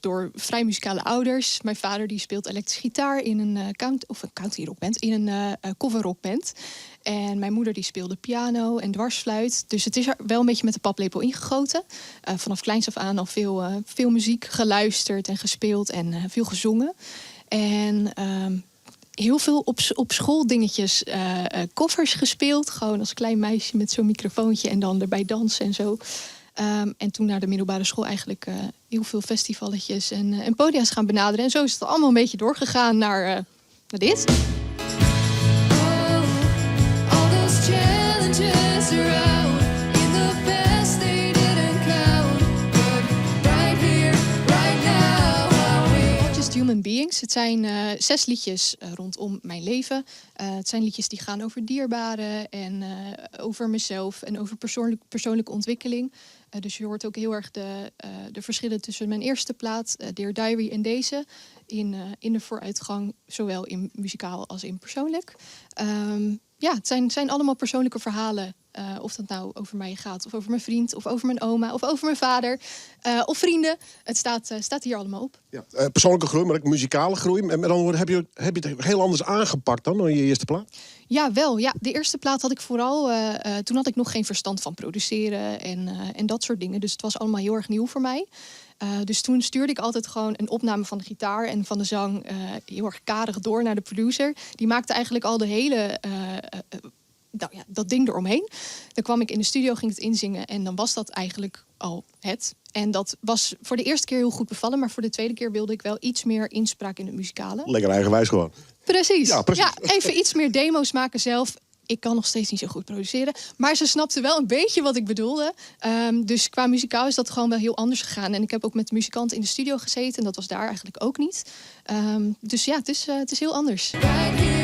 door vrij muzikale ouders. Mijn vader die speelt elektrische gitaar in een country rockband, in een cover rockband. En mijn moeder die speelde piano en dwarsfluit. Dus het is er wel een beetje met de paplepel ingegoten. Vanaf kleins af aan al veel muziek geluisterd en gespeeld en veel gezongen. En heel veel op school dingetjes, koffers gespeeld. Gewoon als klein meisje met zo'n microfoontje en dan erbij dansen en zo. En toen naar de middelbare school eigenlijk heel veel festivalletjes en podia's gaan benaderen. En zo is het allemaal een beetje doorgegaan naar dit. Human Beings. Het zijn 6 liedjes rondom mijn leven. Het zijn liedjes die gaan over dierbaren en over mezelf en over persoonlijke ontwikkeling. Dus je hoort ook heel erg de verschillen tussen mijn eerste plaat, Dear Diary, en deze. In de vooruitgang, zowel in muzikaal als in persoonlijk. Het zijn allemaal persoonlijke verhalen. Of dat nou over mij gaat, of over mijn vriend, of over mijn oma, of over mijn vader, of vrienden. Het staat hier allemaal op. Ja, persoonlijke groei, maar ook muzikale groei. Met andere woorden, heb je het heel anders aangepakt dan in je eerste plaat? Ja, wel. Ja, de eerste plaat had ik vooral... toen had ik nog geen verstand van produceren en dat soort dingen. Dus het was allemaal heel erg nieuw voor mij. Dus toen stuurde ik altijd gewoon een opname van de gitaar en van de zang heel erg karig door naar de producer. Die maakte eigenlijk al de hele... dat ding eromheen. Dan kwam ik in de studio, ging het inzingen en dan was dat eigenlijk al het. En dat was voor de eerste keer heel goed bevallen, maar voor de tweede keer wilde ik wel iets meer inspraak in het muzikale. Lekker eigenwijs gewoon. Precies. Ja, even iets meer demo's maken zelf. Ik kan nog steeds niet zo goed produceren. Maar ze snapte wel een beetje wat ik bedoelde. Dus qua muzikaal is dat gewoon wel heel anders gegaan. En ik heb ook met muzikanten in de studio gezeten. En dat was daar eigenlijk ook niet. Dus ja, het is heel anders. Right here.